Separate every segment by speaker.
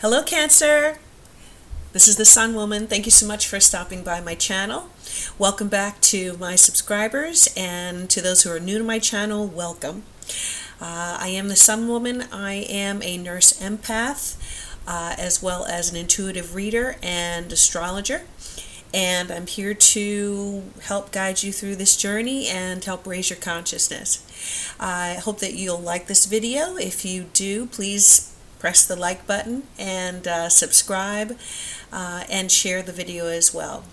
Speaker 1: Hello, Cancer. This is the Sunwoman. Thank you so much for stopping by my channel. Welcome back to my subscribers, and to those who are new to my channel, welcome. I am the Sunwoman. I am a nurse empath, as well as an intuitive reader and astrologer. And I'm here to help guide you through this journey and help raise your consciousness. I hope that you'll like this video. If you do, please press the like button and subscribe and share the video as well.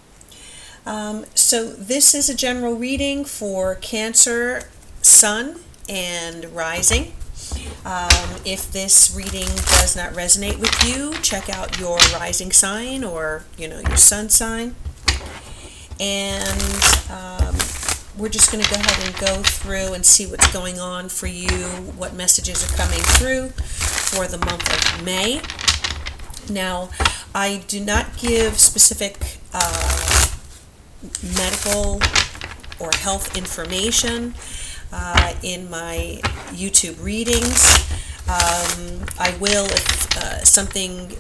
Speaker 1: So this is a general reading for Cancer, Sun, and Rising. If this reading does not resonate with you, check out your rising sign or your sun sign. And we're just going to go ahead and go through and see what's going on for you, what messages are coming through for the month of May. Now, I do not give specific medical or health information in my YouTube readings. I will, if something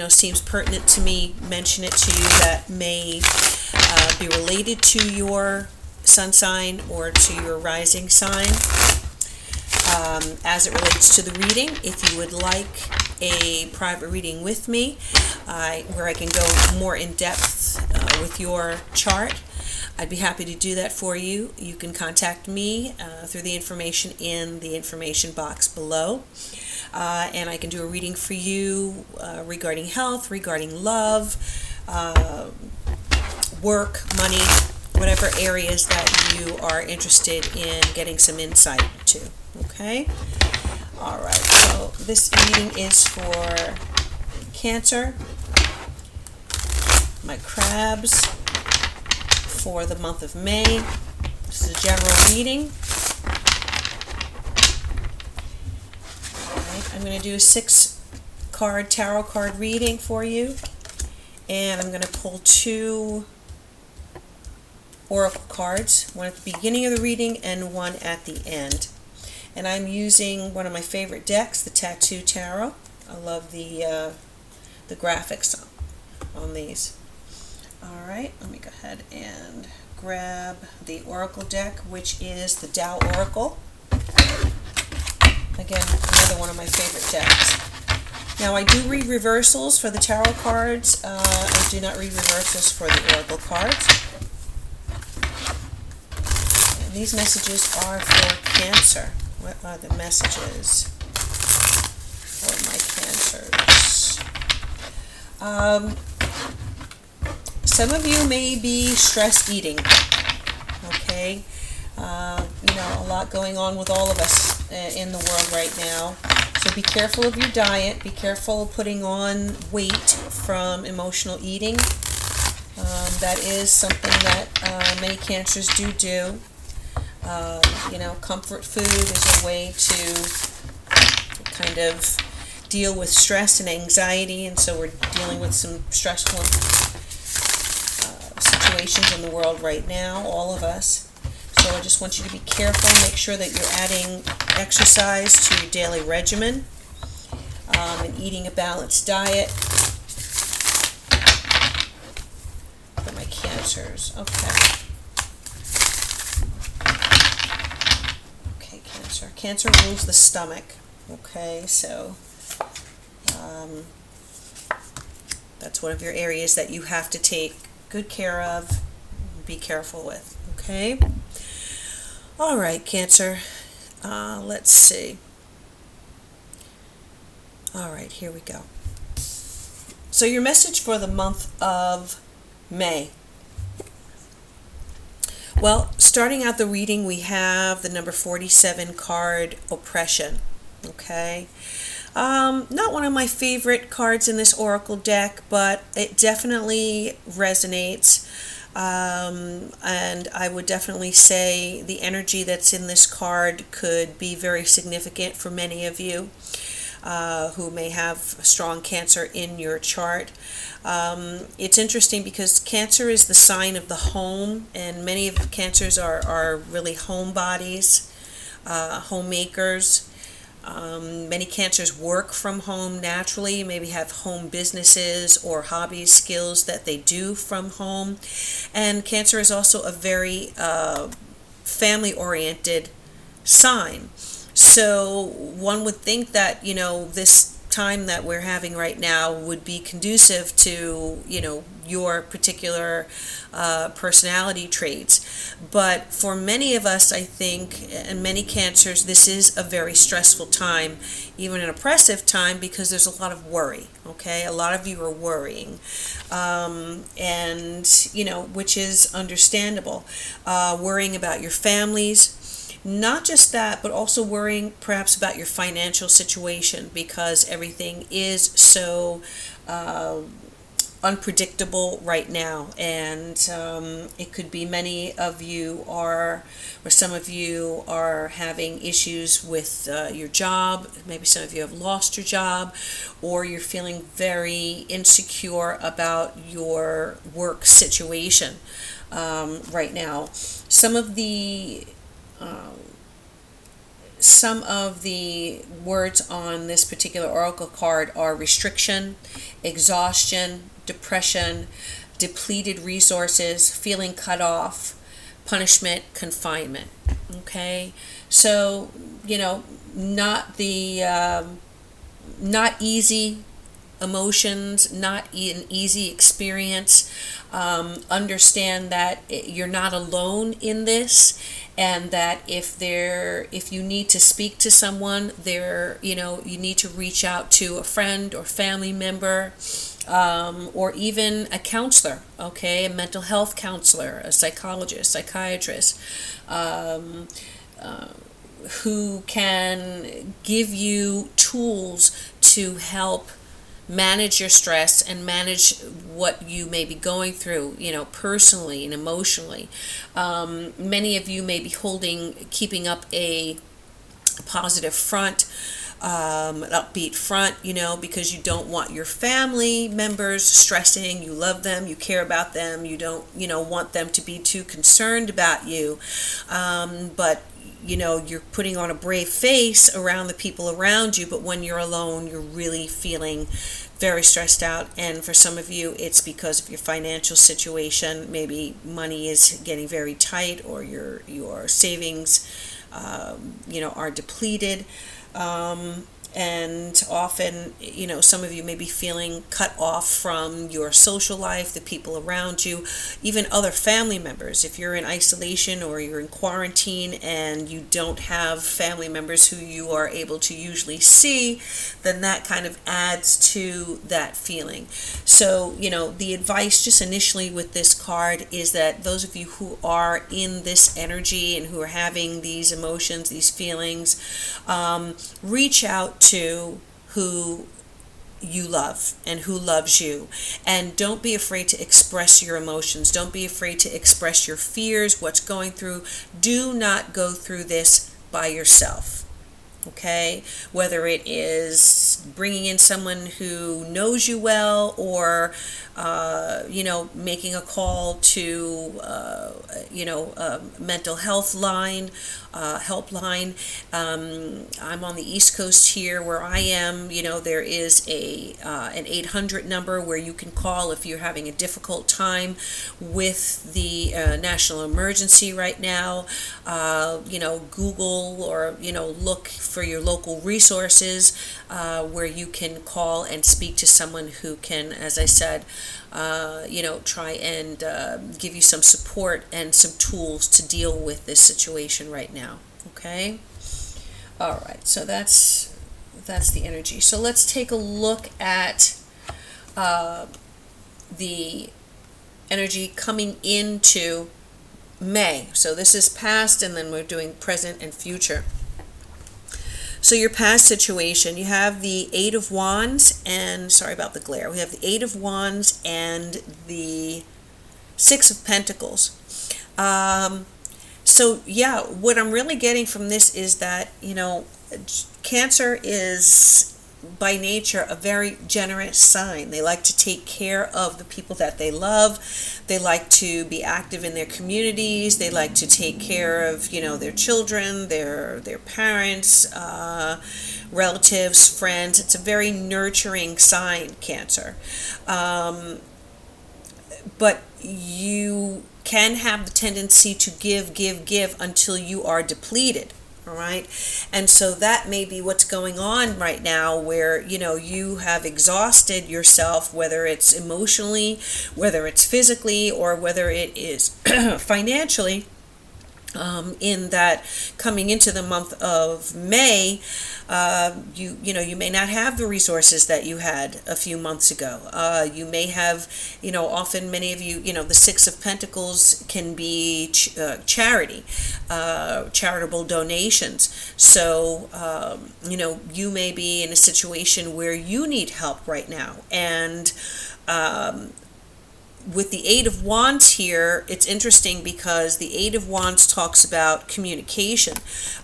Speaker 1: seems pertinent to me, mention it to you that may be related to your sun sign or to your rising sign. As it relates to the reading, if you would like a private reading with me, where I can go more in depth with your chart, I'd be happy to do that for you. You can contact me through the information in the information box below. And I can do a reading for you regarding health, regarding love, work, money, whatever areas that you are interested in getting some insight to. Okay? Alright, so this reading is for Cancer, my crabs, for the month of May. This is a general reading. Alright, I'm going to do a 6-card tarot card reading for you. And I'm going to pull 2 oracle cards, one at the beginning of the reading and one at the end. And I'm using one of my favorite decks, the Tattoo Tarot. I love the graphics on these. Alright, let me go ahead and grab the oracle deck, which is the Tao Oracle. Again, another one of my favorite decks. Now, I do read reversals for the tarot cards. I do not read reversals for the oracle cards. And these messages are for Cancer. What are the messages for my Cancers? Some of you may be stress eating. Okay, a lot going on with all of us in the world right now. So be careful of your diet. Be careful of putting on weight from emotional eating. That is something that many Cancers do. Comfort food is a way to kind of deal with stress and anxiety, and so we're dealing with some stressful situations in the world right now, all of us. So I just want you to be careful, make sure that you're adding exercise to your daily regimen, and eating a balanced diet for my Cancers. Okay. Cancer rules the stomach. Okay, so that's one of your areas that you have to take good care of, be careful with. Okay? Alright, Cancer. Let's see. Alright, here we go. So your message for the month of May. Well, starting out the reading, we have the number 47 card, Oppression. Okay, not one of my favorite cards in this oracle deck, but it definitely resonates. And I would definitely say the energy that's in this card could be very significant for many of you who may have strong Cancer in your chart. It's interesting because Cancer is the sign of the home, and many of Cancers are really homebodies, homemakers. Many cancers work from home naturally, maybe have home businesses or hobbies, skills that they do from home. And Cancer is also a very family-oriented sign. So one would think that, this time that we're having right now would be conducive to, your particular personality traits. But for many of us, I think, and many cancers, this is a very stressful time, even an oppressive time, because there's a lot of worry, okay? A lot of you are worrying, and, which is understandable. Worrying about your families. Not just that, but also worrying perhaps about your financial situation, because everything is so unpredictable right now. And it could be many of you are, or some of you are having issues with your job. Maybe some of you have lost your job, or you're feeling very insecure about your work situation right now. Some of the words on this particular oracle card are restriction, exhaustion, depression, depleted resources, feeling cut off, punishment, confinement. Okay, so not easy emotions, not an easy experience. Understand that you're not alone in this, and that if you need to speak to someone, you need to reach out to a friend or family member, or even a counselor, okay, a mental health counselor, a psychologist, psychiatrist, who can give you tools to help manage your stress and manage what you may be going through, personally and emotionally. Many of you may be keeping up a positive front, an upbeat front, because you don't want your family members stressing. You love them, you care about them, you don't, want them to be too concerned about you. But you're putting on a brave face around the people around you, but when you're alone, you're really feeling very stressed out. And for some of you, it's because of your financial situation. Maybe money is getting very tight, or your savings, are depleted. And often, some of you may be feeling cut off from your social life, the people around you, even other family members. If you're in isolation or you're in quarantine and you don't have family members who you are able to usually see, then that kind of adds to that feeling. So, the advice just initially with this card is that those of you who are in this energy and who are having these emotions, these feelings, reach out to who you love and who loves you, and don't be afraid to express your emotions. Don't be afraid to express your fears, what's going through. Do not go through this by yourself. Okay, whether it is bringing in someone who knows you well, or making a call to a mental health line, helpline. I'm on the East Coast here where I am. There is an 800 number where you can call if you're having a difficult time with the national emergency right now. Google or look for your local resources where you can call and speak to someone who can, as I said, try and give you some support and some tools to deal with this situation right now. Okay? All right, so that's the energy. So let's take a look at the energy coming into May. So this is past, and then we're doing present and future. So your past situation, you have the Eight of Wands, and sorry about the glare. We have the Eight of Wands and the Six of Pentacles. So yeah, what I'm really getting from this is that, Cancer is by nature a very generous sign. They like to take care of the people that they love. They like to be active in their communities. They like to take care of, their children, their parents, relatives, friends. It's a very nurturing sign, Cancer. But you can have the tendency to give until you are depleted. All right. And so that may be what's going on right now, where, you have exhausted yourself, whether it's emotionally, whether it's physically, or whether it is financially. In that, coming into the month of May, you may not have the resources that you had a few months ago. You may have, often many of you, the Six of Pentacles can be charity, charitable donations. So, you may be in a situation where you need help right now. And with the Eight of Wands here, it's interesting because the Eight of Wands talks about communication,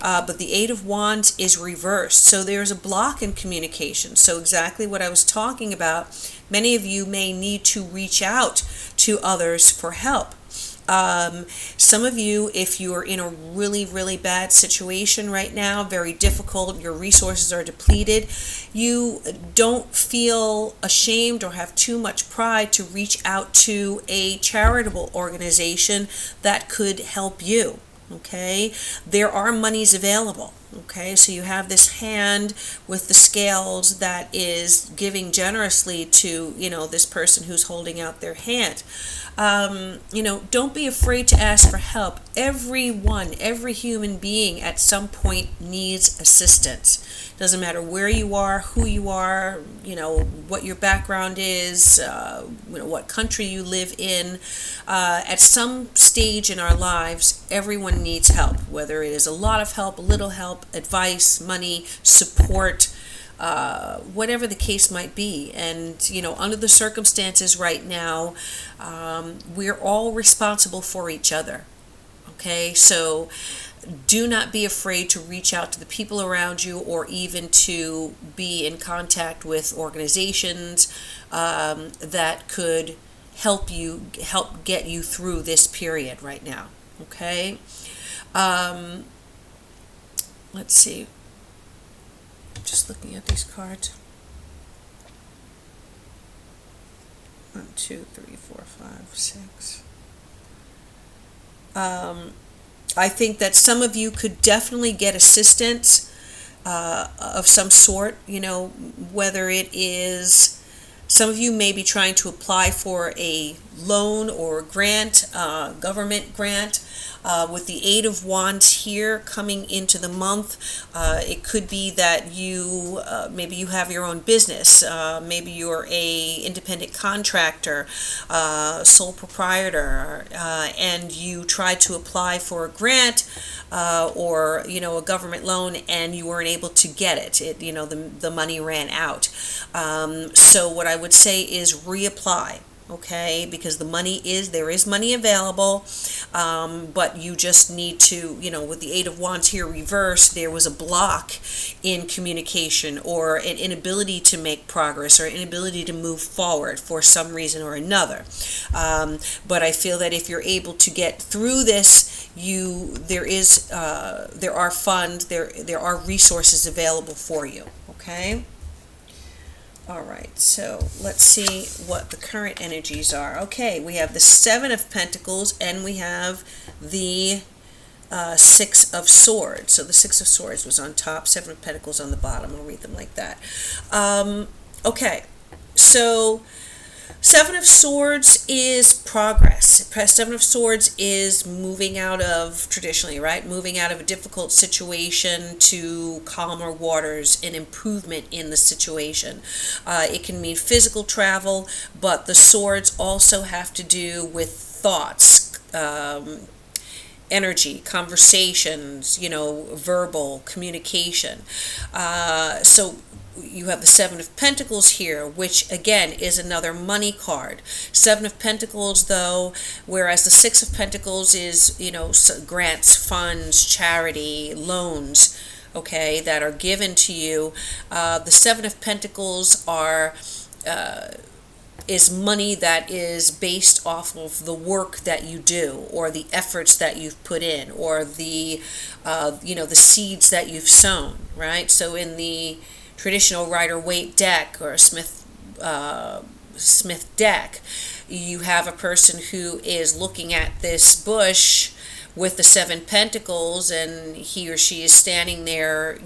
Speaker 1: but the Eight of Wands is reversed. So there's a block in communication. So exactly what I was talking about, many of you may need to reach out to others for help. Some of you, if you're in a really, really bad situation right now, very difficult, your resources are depleted, you don't feel ashamed or have too much pride to reach out to a charitable organization that could help you. Okay, there are monies available. Okay, so you have this hand with the scales that is giving generously to, this person who's holding out their hand. Don't be afraid to ask for help. Every human being at some point needs assistance. Doesn't matter where you are, who you are, what your background is, what country you live in. At some stage in our lives, everyone needs help, whether it is a lot of help, a little help, advice, money, support, whatever the case might be. And, under the circumstances right now, we're all responsible for each other. Okay, so do not be afraid to reach out to the people around you, or even to be in contact with organizations that could help get you through this period right now. Okay, let's see. Just looking at these cards. 1, 2, 3, 4, 5, 6. I think that some of you could definitely get assistance of some sort, whether it is, some of you may be trying to apply for a loan or grant, government grant. With the Eight of Wands here coming into the month, it could be that you maybe you have your own business, maybe you're a independent contractor, sole proprietor, and you tried to apply for a grant or a government loan, and you weren't able to get it. The money ran out. So what I would say is reapply. Okay, because there is money available, but you just need to, with the Eight of Wands here reversed, there was a block in communication, or an inability to make progress, or inability to move forward for some reason or another. But I feel that if you're able to get through this, there are funds, there are resources available for you. Okay. All right, so let's see what the current energies are. Okay, we have the Seven of Pentacles, and we have the Six of Swords. So the Six of Swords was on top, Seven of Pentacles on the bottom. I'll read them like that. Okay, so Seven of Swords is progress. Seven of Swords is moving out of, traditionally, right? Moving out of a difficult situation to calmer waters, an improvement in the situation. It can mean physical travel, but the swords also have to do with thoughts, energy, conversations, verbal communication. So you have the Seven of Pentacles here, which again is another money card. Seven of Pentacles, though, whereas the Six of Pentacles is, grants, funds, charity, loans. okay, that are given to you. The Seven of Pentacles is money that is based off of the work that you do, or the efforts that you've put in, or the the seeds that you've sown, right? So in the traditional Rider-Waite deck or Smith deck, you have a person who is looking at this bush with the Seven Pentacles, and he or she is standing there,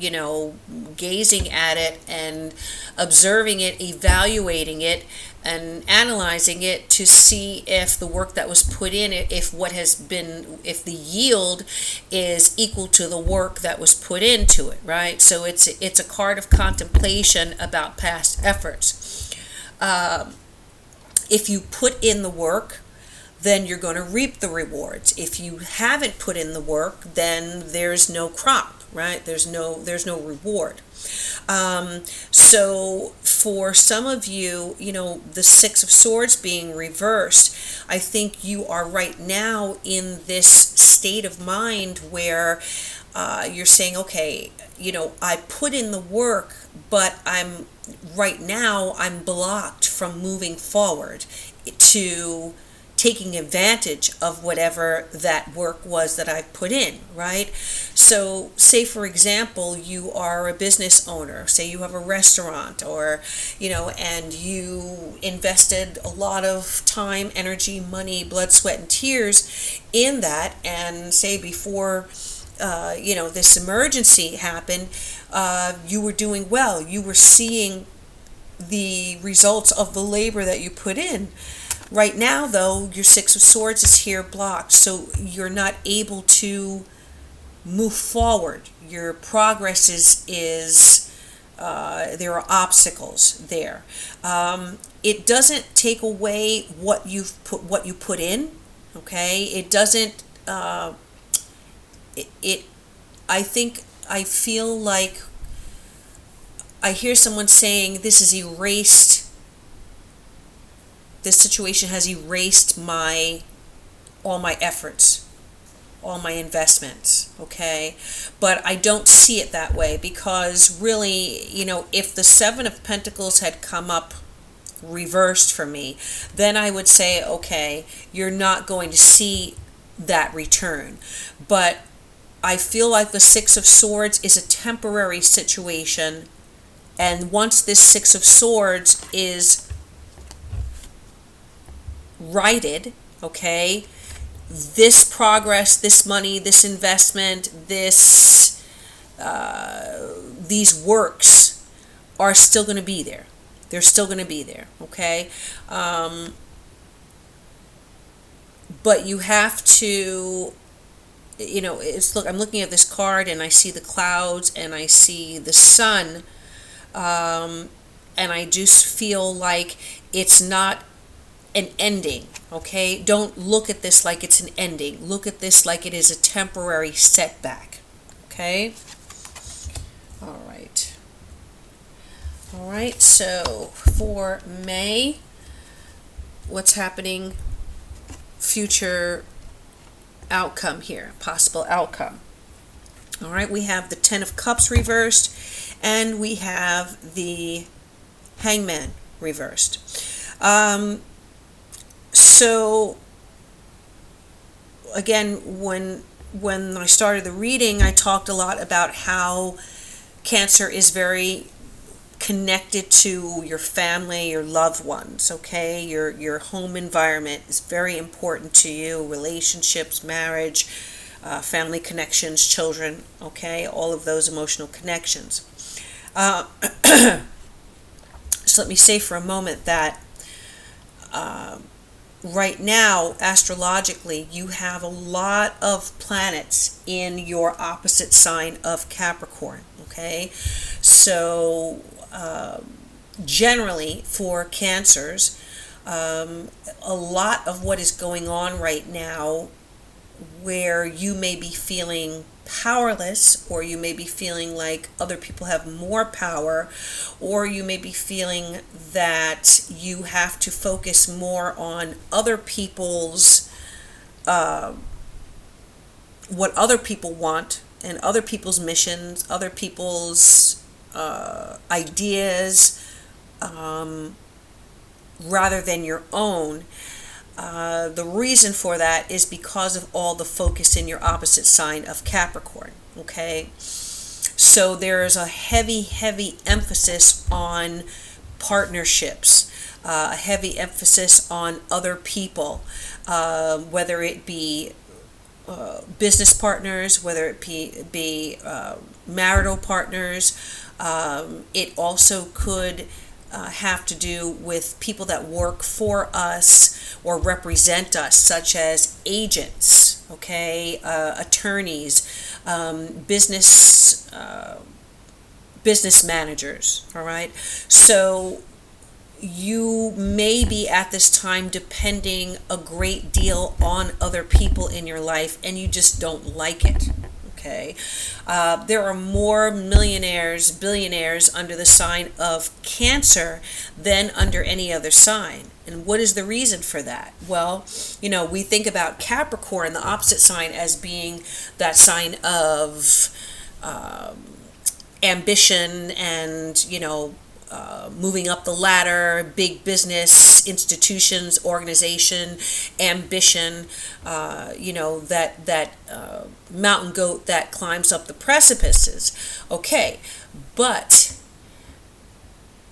Speaker 1: gazing at it and observing it, evaluating it, and analyzing it to see if the work that was put in it, if the yield is equal to the work that was put into it, right? So it's a card of contemplation about past efforts. If you put in the work, then you're going to reap the rewards. If you haven't put in the work, then there's no crop, right? There's no reward. So for some of you, the Six of Swords being reversed, I think you are right now in this state of mind where you're saying, okay, I put in the work, but I'm blocked from moving forward to taking advantage of whatever that work was that I've put in, right? So say, for example, you are a business owner, say you have a restaurant, or, and you invested a lot of time, energy, money, blood, sweat, and tears in that, and say before this emergency happened, you were doing well. You were seeing the results of the labor that you put in. Right now, though, your Six of Swords is here blocked, so you're not able to move forward. Your progress is there are obstacles there. It doesn't take away what you put in. Okay, it doesn't. I feel like I hear someone saying this is erased. This situation has erased all my efforts, all my investments, okay? But I don't see it that way, because really, if the Seven of Pentacles had come up reversed for me, then I would say, okay, you're not going to see that return. But I feel like the Six of Swords is a temporary situation, and once this Six of Swords is righted, okay, this progress, this money, this investment, these works are still going to be there. They're still going to be there, okay? But you have to, I'm looking at this card, and I see the clouds, and I see the sun, and I just feel like it's not an ending, okay? Don't look at this like it's an ending. Look at this like it is a temporary setback, okay? All right, so for May, what's happening? Future outcome here, possible outcome. All right, we have the Ten of Cups reversed, and we have the Hangman reversed. So again, when I started the reading, I talked a lot about how Cancer is very connected to your family, your loved ones, okay? Your home environment is very important to you, relationships, marriage, family connections, children, okay? All of those emotional connections. So let me say for a moment that right now, astrologically, you have a lot of planets in your opposite sign of Capricorn, okay? So generally for Cancers, a lot of what is going on right now, where you may be feeling powerless, or you may be feeling like other people have more power, or you may be feeling that you have to focus more on other people's what other people want and other people's missions, other people's ideas, rather than your own. The reason for that is because of all the focus in your opposite sign of Capricorn. Okay, so there's a heavy, heavy emphasis on partnerships, a heavy emphasis on other people, whether it be business partners, whether it be marital partners. It also could have to do with people that work for us or represent us, such as agents, okay, attorneys, business managers. All right, so you may be at this time depending a great deal on other people in your life, and you just don't like it. Okay, there are more millionaires, billionaires under the sign of Cancer than under any other sign. And what is the reason for that? Well, we think about Capricorn, the opposite sign, as being that sign of ambition and, moving up the ladder, big business, institutions, organization, ambition, that mountain goat that climbs up the precipices. Okay, but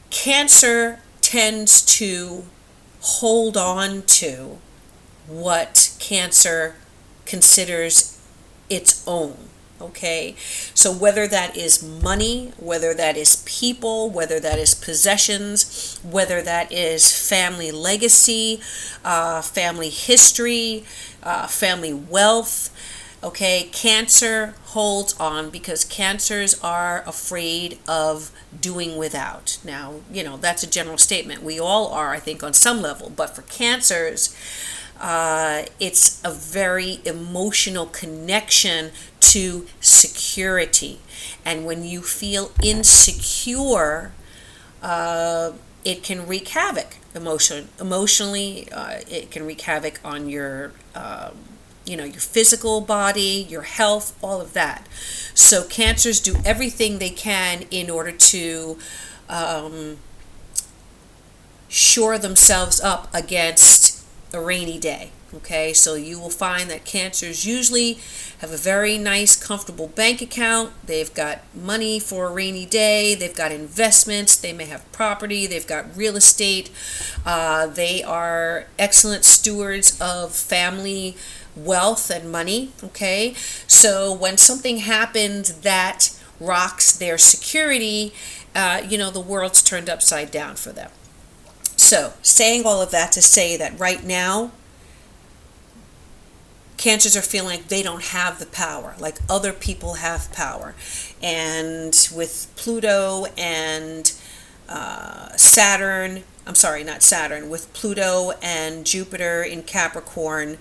Speaker 1: Cancer tends to hold on to what Cancer considers its own. Okay, so whether that is money, whether that is people, whether that is possessions, whether that is family legacy, family history, family wealth, okay, Cancer holds on because Cancers are afraid of doing without. Now, that's a general statement. We all are, I think, on some level, but for Cancers, it's a very emotional connection to security. And when you feel insecure, it can wreak havoc emotionally. It can wreak havoc on your your physical body, your health, all of that. So Cancers do everything they can in order to shore themselves up against a rainy day. Okay, so you will find that Cancers usually have a very nice, comfortable bank account. They've got money for a rainy day. They've got investments. They may have property. They've got real estate. They are excellent stewards of family wealth and money. Okay, so when something happens that rocks their security, the world's turned upside down for them. So, saying all of that to say that right now, Cancers are feeling like they don't have the power, like other people have power. And with Pluto and with Pluto and Jupiter in Capricorn,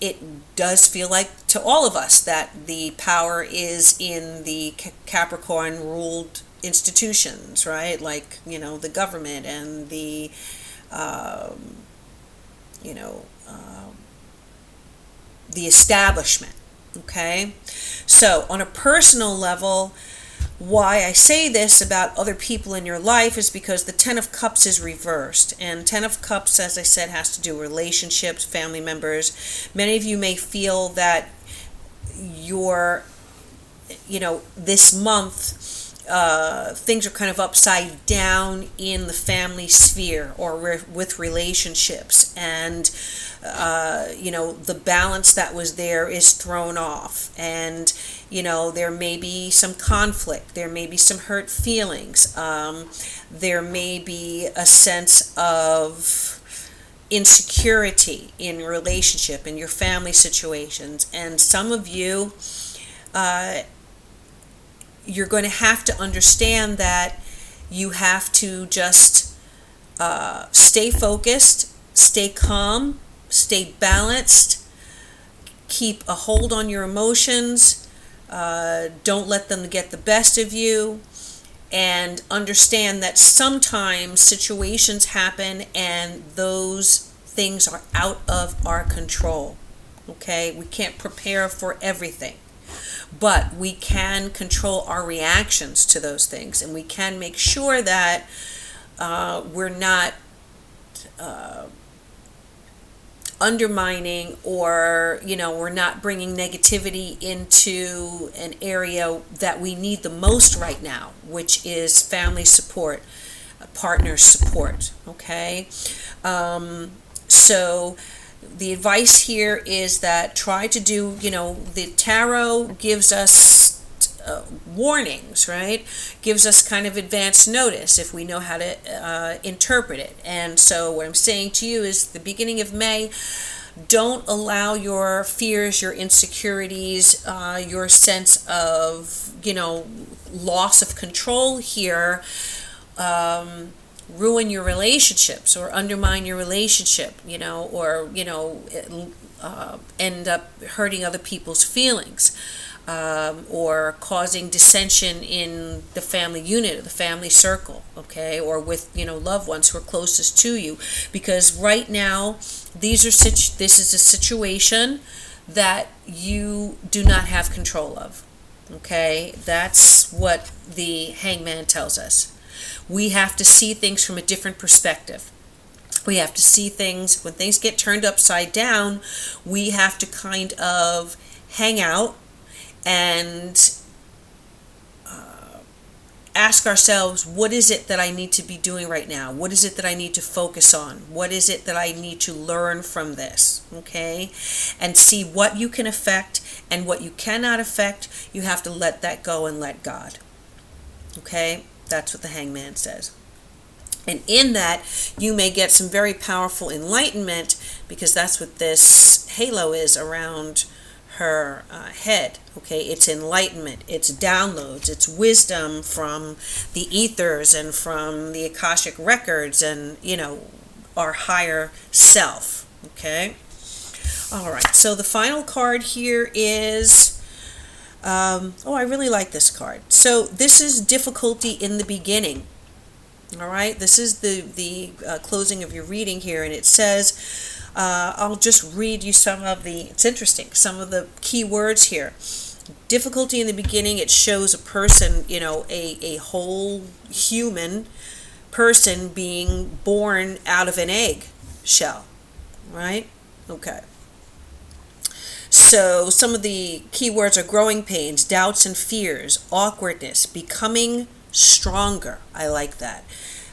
Speaker 1: it does feel like to all of us that the power is in the Capricorn ruled institutions, right? Like, the government and the, the establishment. Okay, so on a personal level, why I say this about other people in your life is because the Ten of Cups is reversed, and Ten of Cups, as I said, has to do with relationships, family members. Many of you may feel that this month things are kind of upside down in the family sphere or with relationships, and the balance that was there is thrown off, and there may be some conflict, there may be some hurt feelings, there may be a sense of insecurity in your relationship, in your family situations, and some of you, you're going to have to understand that you have to just stay focused, stay calm, stay balanced, keep a hold on your emotions, don't let them get the best of you, and understand that sometimes situations happen and those things are out of our control. Okay, we can't prepare for everything. but we can control our reactions to those things, and we can make sure that we're not undermining, or we're not bringing negativity into an area that we need the most right now, which is family support, partner support. Okay, so the advice here is that try to do, the tarot gives us warnings, right? Gives us kind of advance notice if we know how to interpret it. And so what I'm saying to you is, the beginning of May, don't allow your fears, your insecurities, your sense of, loss of control here, ruin your relationships or undermine your relationship, or end up hurting other people's feelings, or causing dissension in the family unit or the family circle, okay, or with loved ones who are closest to you, because right now this is a situation that you do not have control of. Okay, that's what the Hangman tells us. We have to see things from a different perspective. We have to see things, when things get turned upside down, we have to kind of hang out and ask ourselves, what is it that I need to be doing right now? What is it that I need to focus on? What is it that I need to learn from this? Okay? And see what you can affect, and what you cannot affect, you have to let that go and let God. Okay? That's what the Hangman says. And in that, you may get some very powerful enlightenment, because that's what this halo is around her head. Okay, it's enlightenment, it's downloads, it's wisdom from the ethers and from the Akashic records, and our higher self. Okay, all right. So the final card here is. I really like this card. So this is difficulty in the beginning. All right, this is the closing of your reading here, and it says, I'll just read you it's interesting, some of the key words here. Difficulty in the beginning, it shows a person, a whole human person being born out of an egg shell, right? Okay. So some of the key words are growing pains, doubts and fears, awkwardness, becoming stronger. I like that.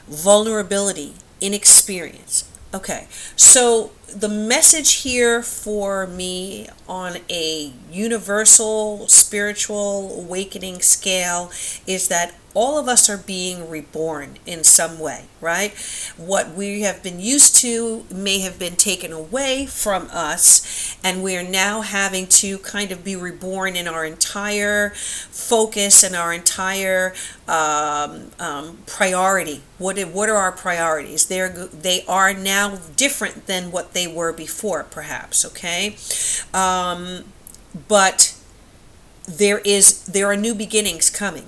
Speaker 1: Vulnerability, inexperience. Okay, so the message here for me on a universal spiritual awakening scale is that all of us are being reborn in some way, right? What we have been used to may have been taken away from us, and we are now having to kind of be reborn in our entire focus and our entire priority. What are our priorities? They are now different than what they were before, perhaps, okay? But there are new beginnings coming.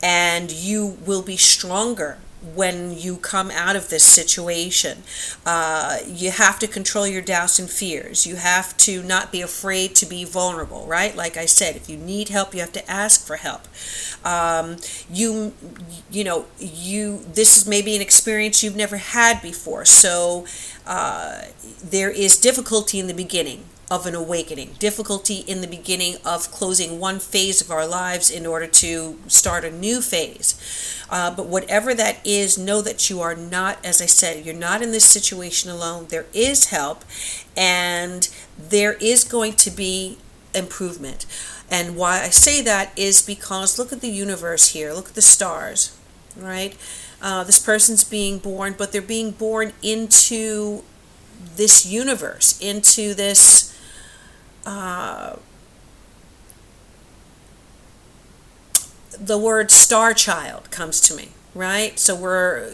Speaker 1: And you will be stronger when you come out of this situation. You have to control your doubts and fears. You have to not be afraid to be vulnerable, right? Like I said, if you need help, you have to ask for help. This is maybe an experience you've never had before. So there is difficulty in the beginning of an awakening, difficulty in the beginning of closing one phase of our lives in order to start a new phase. But whatever that is, know that you are not, as I said, you're not in this situation alone. There is help, and there is going to be improvement. And why I say that is because look at the universe here. Look at the stars, right? This person's being born, but they're being born into this universe, into this the word star child comes to me, right? So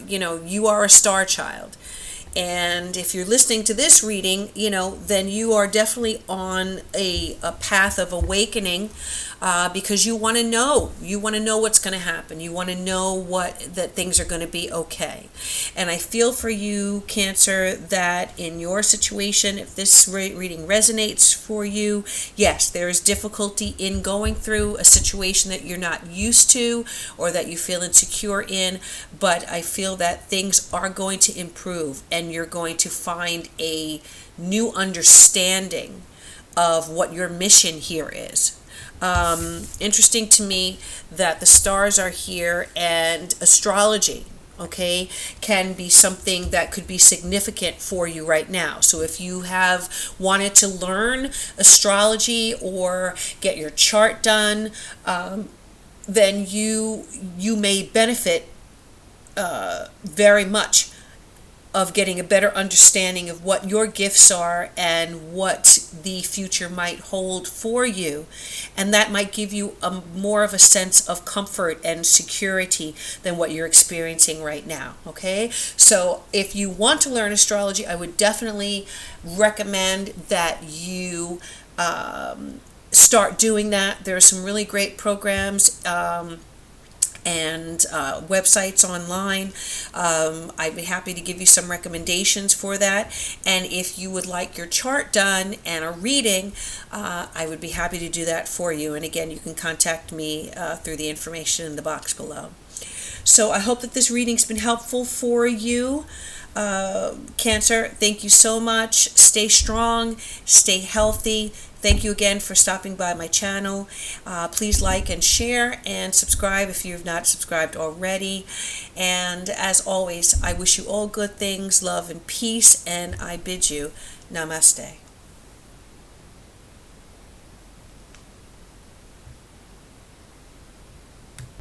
Speaker 1: you are a star child. And if you're listening to this reading, then you are definitely on a path of awakening. because you want to know. You want to know what's going to happen. You want to know that things are going to be okay. And I feel for you, Cancer, that in your situation, if this reading resonates for you, yes, there is difficulty in going through a situation that you're not used to or that you feel insecure in, but I feel that things are going to improve and you're going to find a new understanding of what your mission here is. Interesting to me that the stars are here, and astrology, okay, can be something that could be significant for you right now. So if you have wanted to learn astrology or get your chart done, then you may benefit very much of getting a better understanding of what your gifts are and what the future might hold for you. And that might give you more of a sense of comfort and security than what you're experiencing right now. Okay? So if you want to learn astrology, I would definitely recommend that you start doing that. There are some really great programs and websites online. I'd be happy to give you some recommendations for that. And if you would like your chart done and a reading, I would be happy to do that for you. And again, you can contact me through the information in the box below. So I hope that this reading's been helpful for you. Cancer, thank you so much. Stay strong, stay healthy. Thank you again for stopping by my channel. Please like and share and subscribe if you've not subscribed already. And as always, I wish you all good things, love and peace, and I bid you Namaste.